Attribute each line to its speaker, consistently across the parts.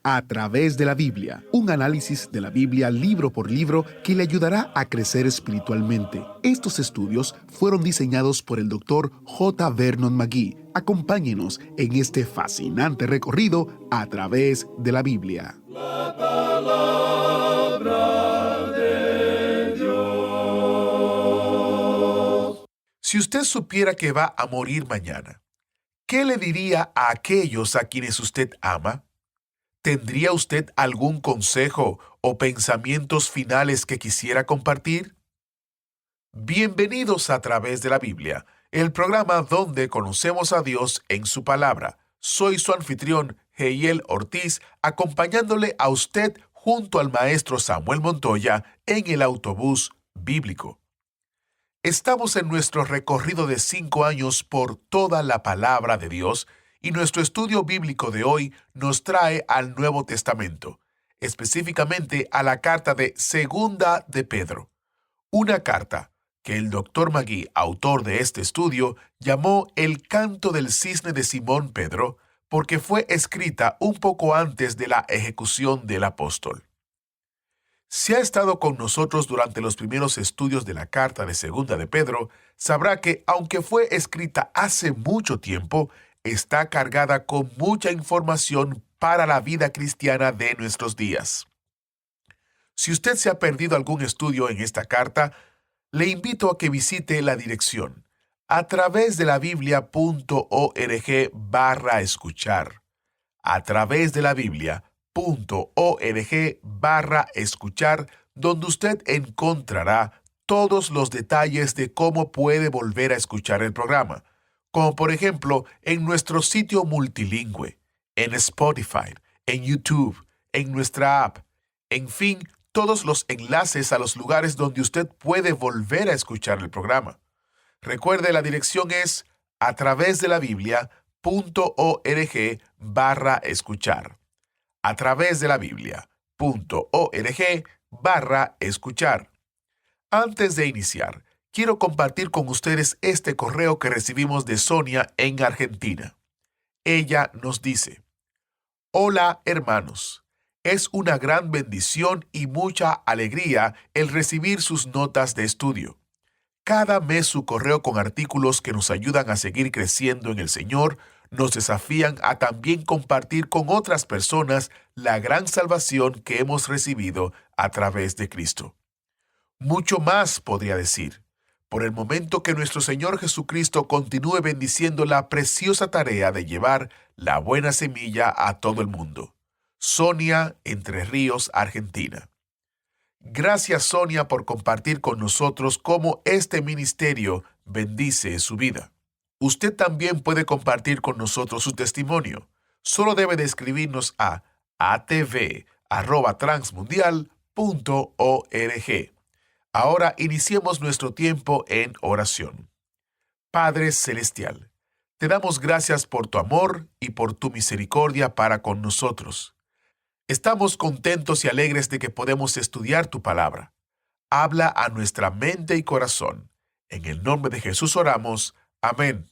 Speaker 1: A través de la Biblia, un análisis de la Biblia libro por libro que le ayudará a crecer espiritualmente. Estos estudios fueron diseñados por el Dr. J. Vernon McGee. Acompáñenos en este fascinante recorrido a través de la Biblia.
Speaker 2: La palabra de Dios.
Speaker 3: Si usted supiera que va a morir mañana, ¿qué le diría a aquellos a quienes usted ama? ¿Tendría usted algún consejo o pensamientos finales que quisiera compartir? Bienvenidos a través de la Biblia, el programa donde conocemos a Dios en su palabra. Soy su anfitrión, Heiel Ortiz, acompañándole a usted junto al maestro Samuel Montoya en el autobús bíblico. Estamos en nuestro recorrido de 5 años por toda la palabra de Dios y nuestro estudio bíblico de hoy nos trae al Nuevo Testamento, específicamente a la carta de Segunda de Pedro, una carta que el Dr. McGee, autor de este estudio, llamó el Canto del Cisne de Simón Pedro, porque fue escrita un poco antes de la ejecución del apóstol. Si ha estado con nosotros durante los primeros estudios de la carta de Segunda de Pedro, sabrá que, aunque fue escrita hace mucho tiempo, está cargada con mucha información para la vida cristiana de nuestros días. Si usted se ha perdido algún estudio en esta carta, le invito a que visite la dirección a través de la biblia.org/escuchar. A través de la biblia.org/escuchar, donde usted encontrará todos los detalles de cómo puede volver a escuchar el programa, como por ejemplo en nuestro sitio multilingüe, en Spotify, en YouTube, en nuestra app, en fin, todos los enlaces a los lugares donde usted puede volver a escuchar el programa. Recuerde, la dirección es a través de la biblia.org/escuchar. A través de la biblia.org/escuchar. Antes de iniciar, quiero compartir con ustedes este correo que recibimos de Sonia en Argentina. Ella nos dice: Hola, hermanos. Es una gran bendición y mucha alegría el recibir sus notas de estudio. Cada mes su correo con artículos que nos ayudan a seguir creciendo en el Señor nos desafían a también compartir con otras personas la gran salvación que hemos recibido a través de Cristo. Mucho más podría decir, por el momento que nuestro Señor Jesucristo continúe bendiciendo la preciosa tarea de llevar la buena semilla a todo el mundo. Sonia, Entre Ríos, Argentina. Gracias, Sonia, por compartir con nosotros cómo este ministerio bendice su vida. Usted también puede compartir con nosotros su testimonio. Solo debe de escribirnos a atv@transmundial.org. Ahora iniciemos nuestro tiempo en oración. Padre Celestial, te damos gracias por tu amor y por tu misericordia para con nosotros. Estamos contentos y alegres de que podemos estudiar tu palabra. Habla a nuestra mente y corazón. En el nombre de Jesús oramos. Amén.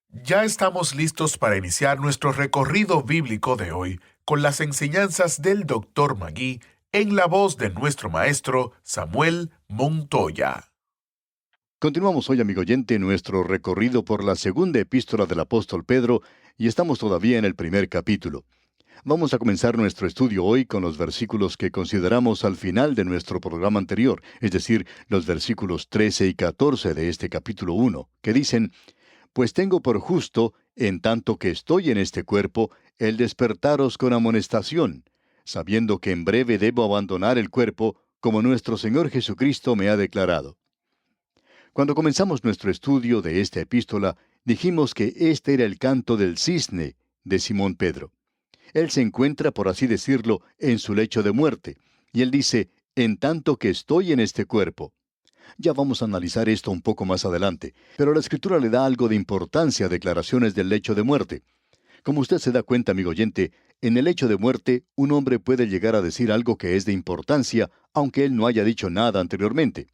Speaker 3: Ya estamos listos para iniciar nuestro recorrido bíblico de hoy con las enseñanzas del Dr. McGee en la voz de nuestro maestro Samuel Montoya.
Speaker 4: Continuamos hoy, amigo oyente, nuestro recorrido por la segunda epístola del apóstol Pedro y estamos todavía en el primer capítulo. Vamos a comenzar nuestro estudio hoy con los versículos que consideramos al final de nuestro programa anterior, es decir, los versículos 13 y 14 de este capítulo 1, que dicen: Pues tengo por justo, en tanto que estoy en este cuerpo, el despertaros con amonestación, sabiendo que en breve debo abandonar el cuerpo, como nuestro Señor Jesucristo me ha declarado. Cuando comenzamos nuestro estudio de esta epístola, dijimos que este era el canto del cisne de Simón Pedro. Él se encuentra, por así decirlo, en su lecho de muerte, y él dice: en tanto que estoy en este cuerpo. Ya vamos a analizar esto un poco más adelante, pero la Escritura le da algo de importancia a declaraciones del lecho de muerte. Como usted se da cuenta, amigo oyente, en el lecho de muerte, un hombre puede llegar a decir algo que es de importancia, aunque él no haya dicho nada anteriormente.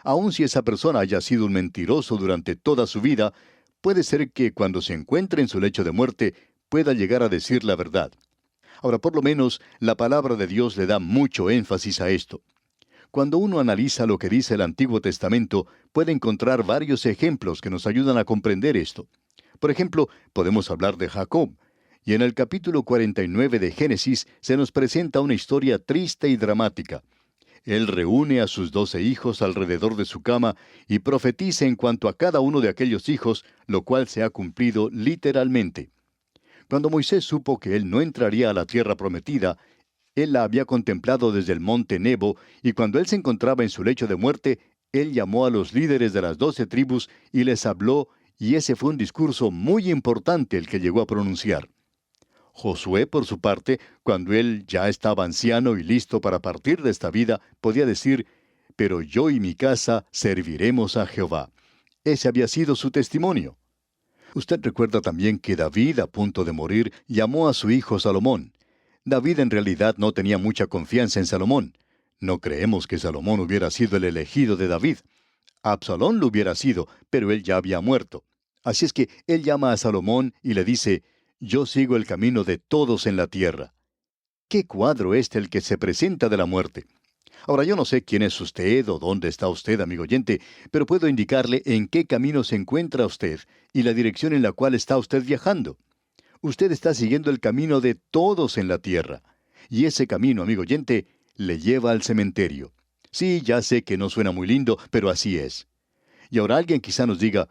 Speaker 4: Aun si esa persona haya sido un mentiroso durante toda su vida, puede ser que cuando se encuentre en su lecho de muerte, pueda llegar a decir la verdad. Ahora, por lo menos, la palabra de Dios le da mucho énfasis a esto. Cuando uno analiza lo que dice el Antiguo Testamento, puede encontrar varios ejemplos que nos ayudan a comprender esto. Por ejemplo, podemos hablar de Jacob, y en el capítulo 49 de Génesis se nos presenta una historia triste y dramática. Él reúne a sus 12 hijos alrededor de su cama y profetiza en cuanto a cada uno de aquellos hijos, lo cual se ha cumplido literalmente. Cuando Moisés supo que él no entraría a la tierra prometida, él la había contemplado desde el monte Nebo, y cuando él se encontraba en su lecho de muerte, él llamó a los líderes de las 12 tribus y les habló, y ese fue un discurso muy importante el que llegó a pronunciar. Josué, por su parte, cuando él ya estaba anciano y listo para partir de esta vida, podía decir, «Pero yo y mi casa serviremos a Jehová». Ese había sido su testimonio. Usted recuerda también que David, a punto de morir, llamó a su hijo Salomón. David en realidad no tenía mucha confianza en Salomón. No creemos que Salomón hubiera sido el elegido de David. Absalón lo hubiera sido, pero él ya había muerto. Así es que él llama a Salomón y le dice, «Yo sigo el camino de todos en la tierra». ¿Qué cuadro es el que se presenta de la muerte? Ahora, yo no sé quién es usted o dónde está usted, amigo oyente, pero puedo indicarle en qué camino se encuentra usted y la dirección en la cual está usted viajando. Usted está siguiendo el camino de todos en la tierra. Y ese camino, amigo oyente, le lleva al cementerio. Sí, ya sé que no suena muy lindo, pero así es. Y ahora alguien quizá nos diga,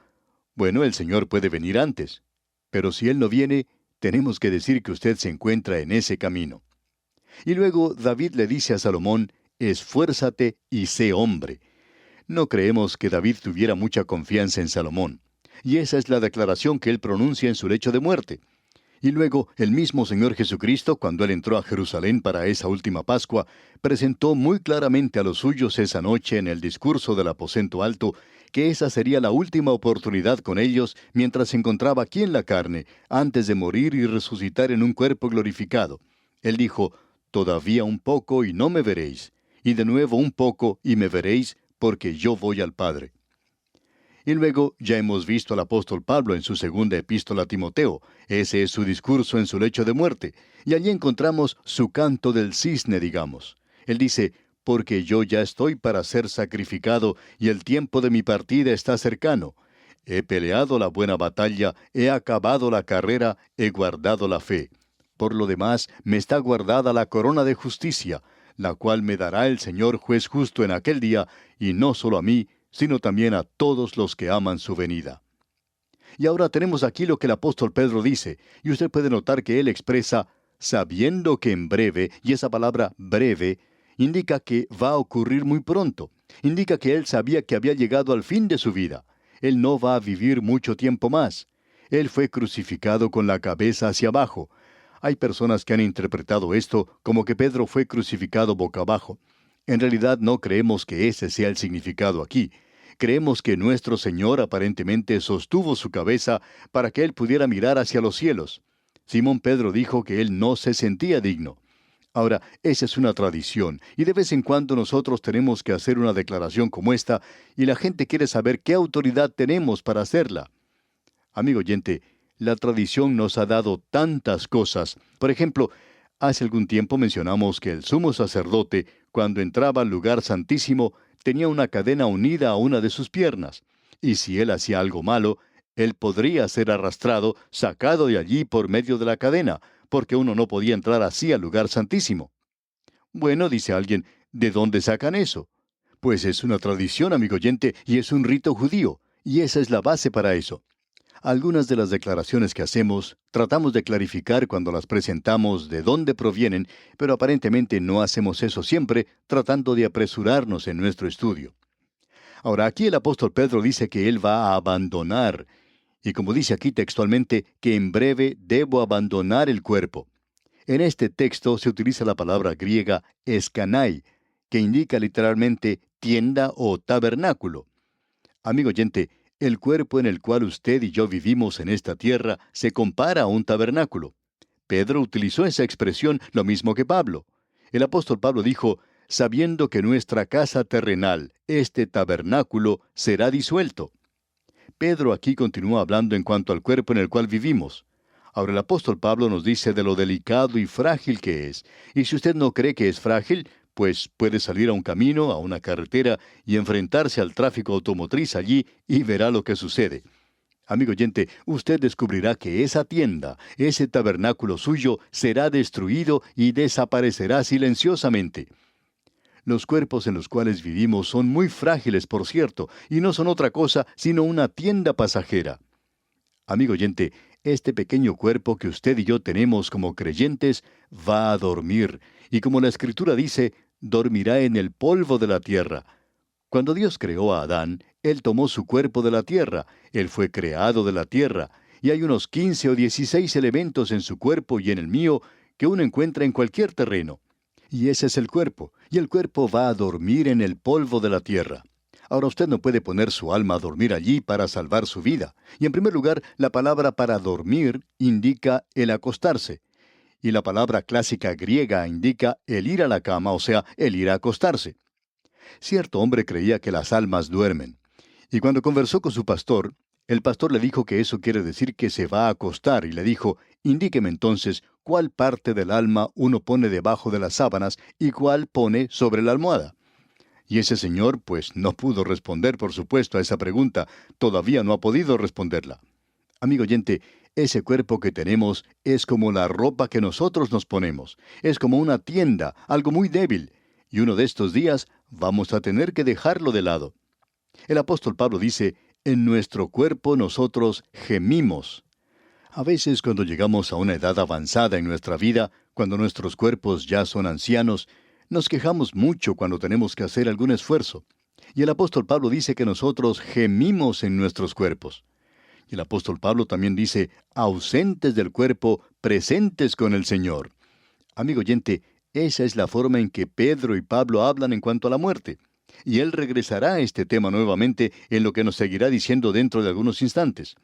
Speaker 4: bueno, el Señor puede venir antes. Pero si Él no viene, tenemos que decir que usted se encuentra en ese camino. Y luego David le dice a Salomón, esfuérzate y sé hombre. No creemos que David tuviera mucha confianza en Salomón. Y esa es la declaración que él pronuncia en su lecho de muerte. Y luego, el mismo Señor Jesucristo, cuando Él entró a Jerusalén para esa última Pascua, presentó muy claramente a los suyos esa noche en el discurso del aposento alto, que esa sería la última oportunidad con ellos mientras se encontraba aquí en la carne, antes de morir y resucitar en un cuerpo glorificado. Él dijo, «Todavía un poco y no me veréis, y de nuevo un poco y me veréis, porque yo voy al Padre». Y luego ya hemos visto al apóstol Pablo en su segunda epístola a Timoteo. Ese es su discurso en su lecho de muerte. Y allí encontramos su canto del cisne, digamos. Él dice, «Porque yo ya estoy para ser sacrificado, y el tiempo de mi partida está cercano. He peleado la buena batalla, he acabado la carrera, he guardado la fe. Por lo demás, me está guardada la corona de justicia, la cual me dará el Señor juez justo en aquel día, y no solo a mí, sino también a todos los que aman su venida». Y ahora tenemos aquí lo que el apóstol Pedro dice, y usted puede notar que él expresa, sabiendo que en breve, y esa palabra breve, indica que va a ocurrir muy pronto. Indica que él sabía que había llegado al fin de su vida. Él no va a vivir mucho tiempo más. Él fue crucificado con la cabeza hacia abajo. Hay personas que han interpretado esto como que Pedro fue crucificado boca abajo. En realidad no creemos que ese sea el significado aquí. Creemos que nuestro Señor aparentemente sostuvo su cabeza para que él pudiera mirar hacia los cielos. Simón Pedro dijo que él no se sentía digno. Ahora, esa es una tradición, y de vez en cuando nosotros tenemos que hacer una declaración como esta, y la gente quiere saber qué autoridad tenemos para hacerla. Amigo oyente, la tradición nos ha dado tantas cosas. Por ejemplo, hace algún tiempo mencionamos que el sumo sacerdote, cuando entraba al lugar santísimo, tenía una cadena unida a una de sus piernas, y si él hacía algo malo, él podría ser arrastrado, sacado de allí por medio de la cadena, porque uno no podía entrar así al lugar santísimo. Bueno, dice alguien, ¿de dónde sacan eso? Pues es una tradición, amigo oyente, y es un rito judío, y esa es la base para eso. Algunas de las declaraciones que hacemos, tratamos de clarificar cuando las presentamos de dónde provienen, pero aparentemente no hacemos eso siempre, tratando de apresurarnos en nuestro estudio. Ahora, aquí el apóstol Pedro dice que él va a abandonar, y como dice aquí textualmente, que en breve debo abandonar el cuerpo. En este texto se utiliza la palabra griega escanai, que indica literalmente tienda o tabernáculo. Amigo oyente, el cuerpo en el cual usted y yo vivimos en esta tierra se compara a un tabernáculo. Pedro utilizó esa expresión lo mismo que Pablo. El apóstol Pablo dijo, sabiendo que nuestra casa terrenal, este tabernáculo, será disuelto. Pedro aquí continúa hablando en cuanto al cuerpo en el cual vivimos. Ahora el apóstol Pablo nos dice de lo delicado y frágil que es. Y si usted no cree que es frágil, pues puede salir a un camino, a una carretera, y enfrentarse al tráfico automotriz allí y verá lo que sucede. Amigo oyente, usted descubrirá que esa tienda, ese tabernáculo suyo, será destruido y desaparecerá silenciosamente. Los cuerpos en los cuales vivimos son muy frágiles, por cierto, y no son otra cosa sino una tienda pasajera. Amigo oyente, este pequeño cuerpo que usted y yo tenemos como creyentes va a dormir, y como la Escritura dice, dormirá en el polvo de la tierra. Cuando Dios creó a Adán, Él tomó su cuerpo de la tierra, Él fue creado de la tierra, y hay unos 15 o 16 elementos en su cuerpo y en el mío que uno encuentra en cualquier terreno. Y ese es el cuerpo, y el cuerpo va a dormir en el polvo de la tierra. Ahora usted no puede poner su alma a dormir allí para salvar su vida. Y en primer lugar, la palabra para dormir indica el acostarse. Y la palabra clásica griega indica el ir a la cama, o sea, el ir a acostarse. Cierto hombre creía que las almas duermen. Y cuando conversó con su pastor, el pastor le dijo que eso quiere decir que se va a acostar y le dijo, indíqueme entonces cuál parte del alma uno pone debajo de las sábanas y cuál pone sobre la almohada. Y ese señor, pues, no pudo responder, por supuesto, a esa pregunta. Todavía no ha podido responderla. Amigo oyente, ese cuerpo que tenemos es como la ropa que nosotros nos ponemos. Es como una tienda, algo muy débil. Y uno de estos días vamos a tener que dejarlo de lado. El apóstol Pablo dice, en nuestro cuerpo nosotros gemimos. A veces cuando llegamos a una edad avanzada en nuestra vida, cuando nuestros cuerpos ya son ancianos, nos quejamos mucho cuando tenemos que hacer algún esfuerzo. Y el apóstol Pablo dice que nosotros gemimos en nuestros cuerpos. Y el apóstol Pablo también dice, ausentes del cuerpo, presentes con el Señor. Amigo oyente, esa es la forma en que Pedro y Pablo hablan en cuanto a la muerte. Y él regresará a este tema nuevamente en lo que nos seguirá diciendo dentro de algunos instantes.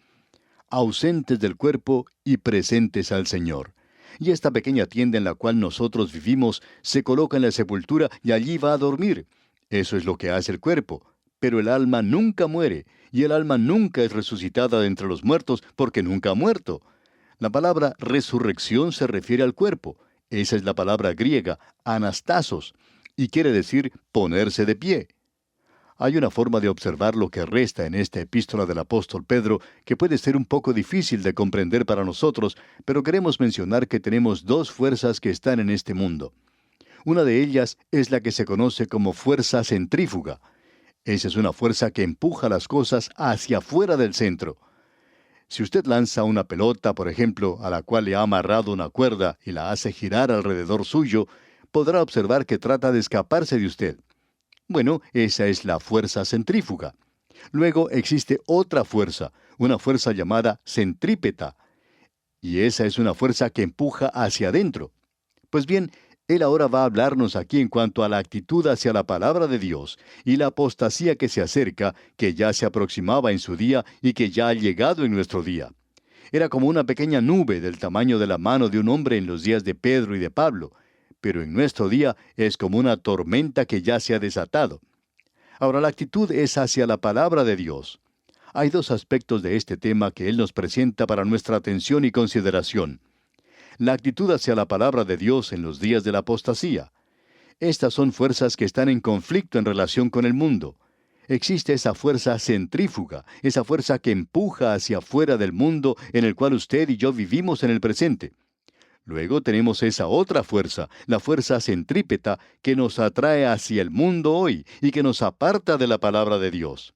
Speaker 4: Ausentes del cuerpo y presentes al Señor. Y esta pequeña tienda en la cual nosotros vivimos se coloca en la sepultura y allí va a dormir. Eso es lo que hace el cuerpo. Pero el alma nunca muere, y el alma nunca es resucitada de entre los muertos porque nunca ha muerto. La palabra resurrección se refiere al cuerpo. Esa es la palabra griega, anastasos, y quiere decir ponerse de pie. Hay una forma de observar lo que resta en esta epístola del apóstol Pedro que puede ser un poco difícil de comprender para nosotros, pero queremos mencionar que tenemos dos fuerzas que están en este mundo. Una de ellas es la que se conoce como fuerza centrífuga. Esa es una fuerza que empuja las cosas hacia afuera del centro. Si usted lanza una pelota, por ejemplo, a la cual le ha amarrado una cuerda y la hace girar alrededor suyo, podrá observar que trata de escaparse de usted. Bueno, esa es la fuerza centrífuga. Luego existe otra fuerza, una fuerza llamada centrípeta. Y esa es una fuerza que empuja hacia adentro. Pues bien, él ahora va a hablarnos aquí en cuanto a la actitud hacia la palabra de Dios y la apostasía que se acerca, que ya se aproximaba en su día y que ya ha llegado en nuestro día. Era como una pequeña nube del tamaño de la mano de un hombre en los días de Pedro y de Pablo, pero en nuestro día es como una tormenta que ya se ha desatado. Ahora la actitud es hacia la palabra de Dios. Hay dos aspectos de este tema que Él nos presenta para nuestra atención y consideración. La actitud hacia la palabra de Dios en los días de la apostasía. Estas son fuerzas que están en conflicto en relación con el mundo. Existe esa fuerza centrífuga, esa fuerza que empuja hacia afuera del mundo en el cual usted y yo vivimos en el presente. Luego tenemos esa otra fuerza, la fuerza centrípeta, que nos atrae hacia el mundo hoy y que nos aparta de la palabra de Dios.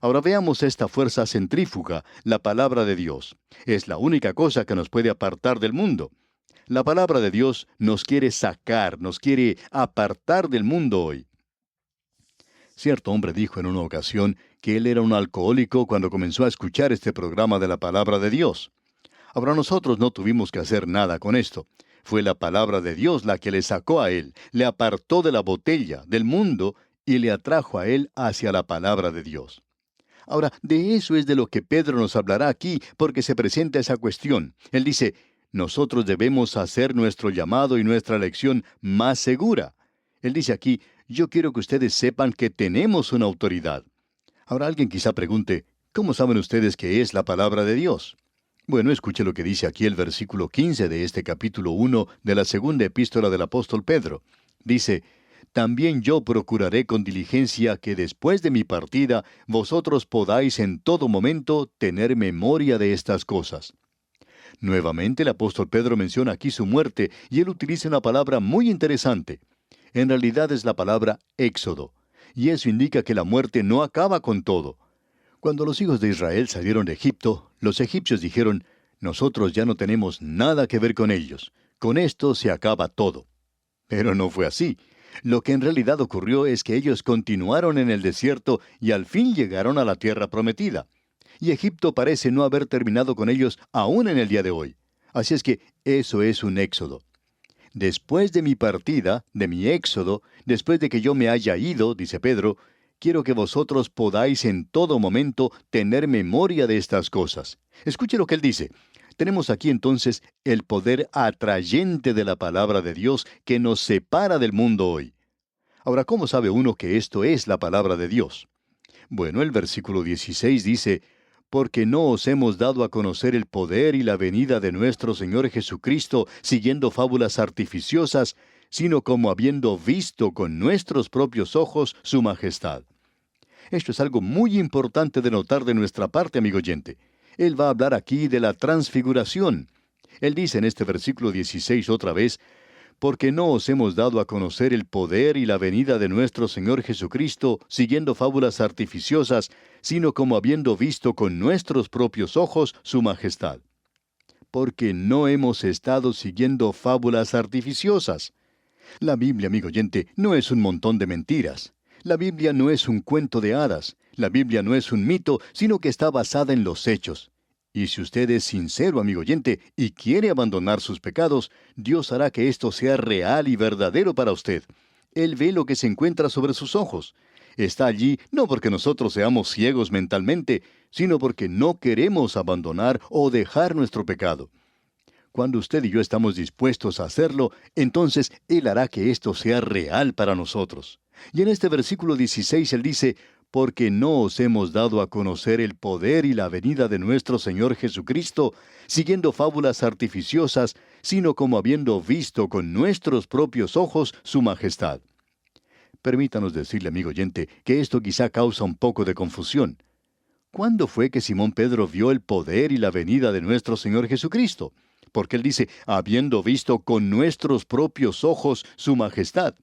Speaker 4: Ahora veamos esta fuerza centrífuga, la palabra de Dios. Es la única cosa que nos puede apartar del mundo. La palabra de Dios nos quiere sacar, nos quiere apartar del mundo hoy. Cierto hombre dijo en una ocasión que él era un alcohólico cuando comenzó a escuchar este programa de la palabra de Dios. Ahora nosotros no tuvimos que hacer nada con esto. Fue la palabra de Dios la que le sacó a él, le apartó de la botella, del mundo, y le atrajo a él hacia la palabra de Dios. Ahora, de eso es de lo que Pedro nos hablará aquí, porque se presenta esa cuestión. Él dice, nosotros debemos hacer nuestro llamado y nuestra elección más segura. Él dice aquí, yo quiero que ustedes sepan que tenemos una autoridad. Ahora alguien quizá pregunte, ¿cómo saben ustedes qué es la palabra de Dios? Bueno, escuche lo que dice aquí el versículo 15 de este capítulo 1 de la segunda epístola del apóstol Pedro. Dice, también yo procuraré con diligencia que después de mi partida vosotros podáis en todo momento tener memoria de estas cosas. Nuevamente el apóstol Pedro menciona aquí su muerte y él utiliza una palabra muy interesante. En realidad es la palabra éxodo, y eso indica que la muerte no acaba con todo. Cuando los hijos de Israel salieron de Egipto, los egipcios dijeron, nosotros ya no tenemos nada que ver con ellos. Con esto se acaba todo. Pero no fue así. Lo que en realidad ocurrió es que ellos continuaron en el desierto y al fin llegaron a la tierra prometida. Y Egipto parece no haber terminado con ellos aún en el día de hoy. Así es que eso es un éxodo. Después de mi partida, de mi éxodo, después de que yo me haya ido, dice Pedro, quiero que vosotros podáis en todo momento tener memoria de estas cosas. Escuche lo que él dice. Tenemos aquí entonces el poder atrayente de la palabra de Dios que nos separa del mundo hoy. Ahora, ¿cómo sabe uno que esto es la palabra de Dios? Bueno, el versículo 16 dice, porque no os hemos dado a conocer el poder y la venida de nuestro Señor Jesucristo siguiendo fábulas artificiosas, sino como habiendo visto con nuestros propios ojos su majestad. Esto es algo muy importante de notar de nuestra parte, amigo oyente. Él va a hablar aquí de la transfiguración. Él dice en este versículo 16 otra vez, porque no os hemos dado a conocer el poder y la venida de nuestro Señor Jesucristo siguiendo fábulas artificiosas, sino como habiendo visto con nuestros propios ojos su majestad. Porque no hemos estado siguiendo fábulas artificiosas. La Biblia, amigo oyente, no es un montón de mentiras. La Biblia no es un cuento de hadas. La Biblia no es un mito, sino que está basada en los hechos. Y si usted es sincero, amigo oyente, y quiere abandonar sus pecados, Dios hará que esto sea real y verdadero para usted. Él ve lo que se encuentra sobre sus ojos. Está allí no porque nosotros seamos ciegos mentalmente, sino porque no queremos abandonar o dejar nuestro pecado. Cuando usted y yo estamos dispuestos a hacerlo, entonces Él hará que esto sea real para nosotros. Y en este versículo 16 Él dice, porque no os hemos dado a conocer el poder y la venida de nuestro Señor Jesucristo, siguiendo fábulas artificiosas, sino como habiendo visto con nuestros propios ojos su majestad. Permítanos decirle, amigo oyente, que esto quizá causa un poco de confusión. ¿Cuándo fue que Simón Pedro vio el poder y la venida de nuestro Señor Jesucristo? Porque él dice, habiendo visto con nuestros propios ojos su majestad.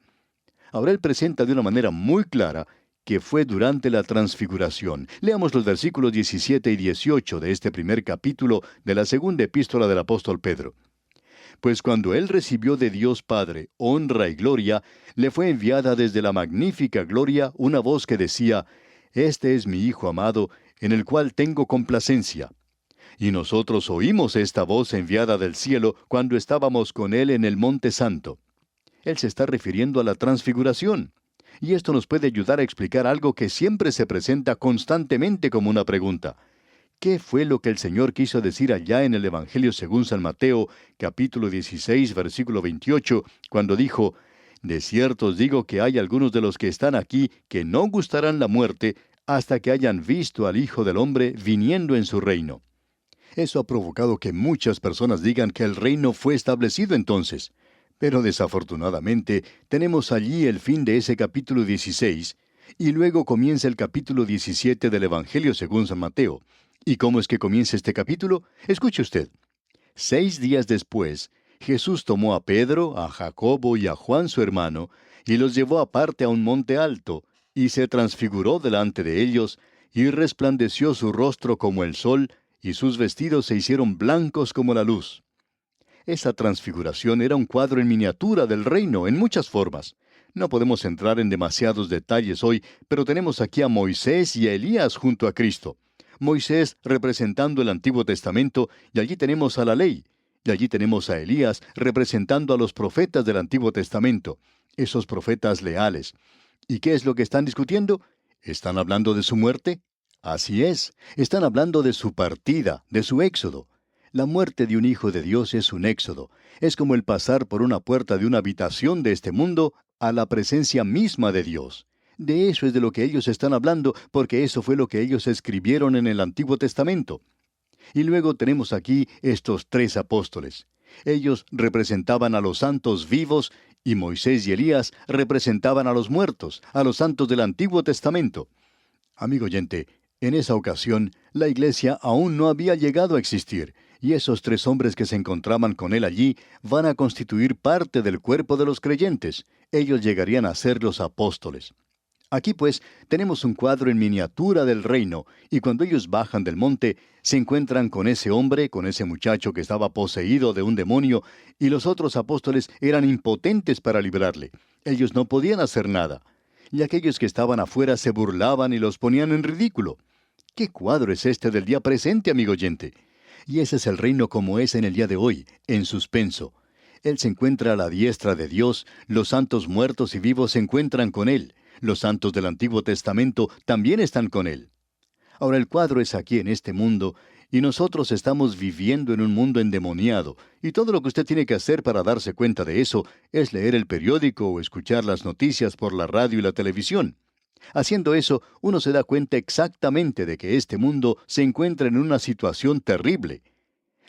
Speaker 4: Ahora él presenta de una manera muy clara que fue durante la transfiguración. Leamos los versículos 17 y 18 de este primer capítulo de la segunda epístola del apóstol Pedro. Pues cuando él recibió de Dios Padre honra y gloria, le fue enviada desde la magnífica gloria una voz que decía, Este es mi Hijo amado, en el cual tengo complacencia. Y nosotros oímos esta voz enviada del cielo cuando estábamos con él en el Monte Santo. Él se está refiriendo a la transfiguración. Y esto nos puede ayudar a explicar algo que siempre se presenta constantemente como una pregunta. ¿Qué fue lo que el Señor quiso decir allá en el Evangelio según San Mateo, capítulo 16, versículo 28, cuando dijo, De cierto os digo que hay algunos de los que están aquí que no gustarán la muerte hasta que hayan visto al Hijo del Hombre viniendo en su reino? Eso ha provocado que muchas personas digan que el reino fue establecido entonces. Pero desafortunadamente tenemos allí el fin de ese capítulo 16, y luego comienza el capítulo 17 del Evangelio según San Mateo. ¿Y cómo es que comienza este capítulo? Escuche usted. 6 días después, Jesús tomó a Pedro, a Jacobo y a Juan su hermano, y los llevó aparte a un monte alto, y se transfiguró delante de ellos, y resplandeció su rostro como el sol, y sus vestidos se hicieron blancos como la luz. Esa transfiguración era un cuadro en miniatura del reino en muchas formas. No podemos entrar en demasiados detalles hoy, pero tenemos aquí a Moisés y a Elías junto a Cristo. Moisés representando el Antiguo Testamento, y allí tenemos a la ley. Y allí tenemos a Elías representando a los profetas del Antiguo Testamento, esos profetas leales. ¿Y qué es lo que están discutiendo? ¿Están hablando de su muerte? Así es, están hablando de su partida, de su éxodo. La muerte de un hijo de Dios es un éxodo. Es como el pasar por una puerta de una habitación de este mundo a la presencia misma de Dios. De eso es de lo que ellos están hablando, porque eso fue lo que ellos escribieron en el Antiguo Testamento. Y luego tenemos aquí estos 3 apóstoles. Ellos representaban a los santos vivos y Moisés y Elías representaban a los muertos, a los santos del Antiguo Testamento. Amigo oyente, en esa ocasión la iglesia aún no había llegado a existir, y esos 3 hombres que se encontraban con él allí van a constituir parte del cuerpo de los creyentes. Ellos llegarían a ser los apóstoles. Aquí pues tenemos un cuadro en miniatura del reino, y cuando ellos bajan del monte, se encuentran con ese hombre, con ese muchacho que estaba poseído de un demonio, y los otros apóstoles eran impotentes para librarle. Ellos no podían hacer nada. Y aquellos que estaban afuera se burlaban y los ponían en ridículo. ¿Qué cuadro es este del día presente, amigo oyente? Y ese es el reino como es en el día de hoy, en suspenso. Él se encuentra a la diestra de Dios, los santos muertos y vivos se encuentran con Él. Los santos del Antiguo Testamento también están con Él. Ahora el cuadro es aquí en este mundo, y nosotros estamos viviendo en un mundo endemoniado, y todo lo que usted tiene que hacer para darse cuenta de eso es leer el periódico o escuchar las noticias por la radio y la televisión. Haciendo eso, uno se da cuenta exactamente de que este mundo se encuentra en una situación terrible.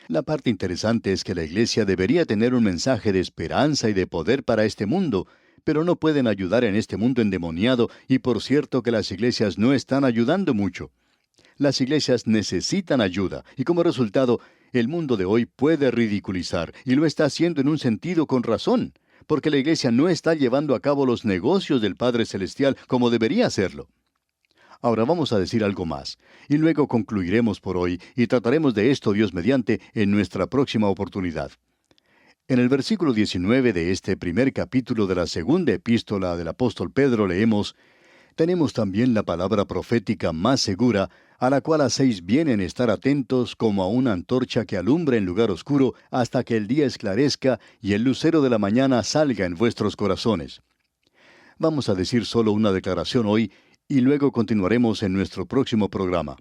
Speaker 4: La parte interesante es que la Iglesia debería tener un mensaje de esperanza y de poder para este mundo, pero no pueden ayudar en este mundo endemoniado, y por cierto que las iglesias no están ayudando mucho. Las iglesias necesitan ayuda, y como resultado, el mundo de hoy puede ridiculizar, y lo está haciendo en un sentido con razón, porque la iglesia no está llevando a cabo los negocios del Padre Celestial como debería hacerlo. Ahora vamos a decir algo más, y luego concluiremos por hoy, y trataremos de esto, Dios mediante, en nuestra próxima oportunidad. En el versículo 19 de este primer capítulo de la segunda epístola del apóstol Pedro leemos: «Tenemos también la palabra profética más segura, a la cual hacéis bien en estar atentos como a una antorcha que alumbra en lugar oscuro hasta que el día esclarezca y el lucero de la mañana salga en vuestros corazones». Vamos a decir solo una declaración hoy, y luego continuaremos en nuestro próximo programa.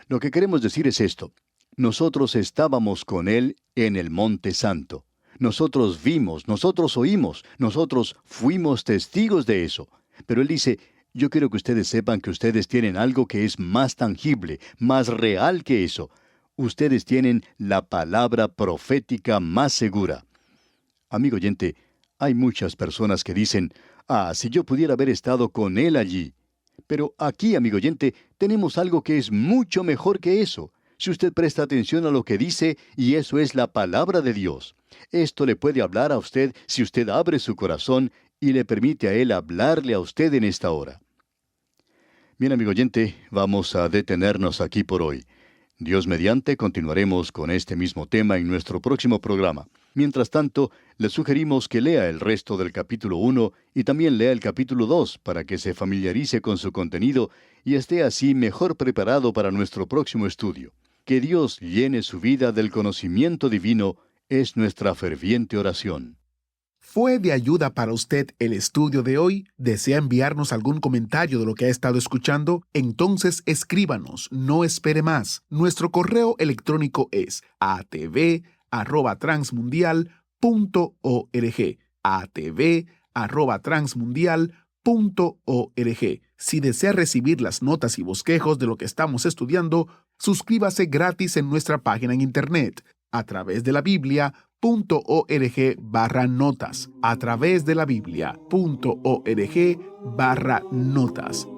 Speaker 4: Lo que queremos decir es esto: nosotros estábamos con Él en el Monte Santo. Nosotros vimos, nosotros oímos, nosotros fuimos testigos de eso. Pero Él dice: yo quiero que ustedes sepan que ustedes tienen algo que es más tangible, más real que eso. Ustedes tienen la palabra profética más segura. Amigo oyente, hay muchas personas que dicen: si yo pudiera haber estado con Él allí. Pero aquí, amigo oyente, tenemos algo que es mucho mejor que eso. Si usted presta atención a lo que dice, y eso es la palabra de Dios. Esto le puede hablar a usted si usted abre su corazón y le permite a Él hablarle a usted en esta hora. Bien, amigo oyente, vamos a detenernos aquí por hoy. Dios mediante, continuaremos con este mismo tema en nuestro próximo programa. Mientras tanto, le sugerimos que lea el resto del capítulo 1 y también lea el capítulo 2 para que se familiarice con su contenido y esté así mejor preparado para nuestro próximo estudio. Que Dios llene su vida del conocimiento divino es nuestra ferviente oración.
Speaker 1: ¿Fue de ayuda para usted el estudio de hoy? ¿Desea enviarnos algún comentario de lo que ha estado escuchando? Entonces escríbanos, no espere más. Nuestro correo electrónico es atv@transmundial.org. atv@transmundial.org. Si desea recibir las notas y bosquejos de lo que estamos estudiando, suscríbase gratis en nuestra página en internet, a través de la Biblia.org/notas, a través de la Biblia.org/notas.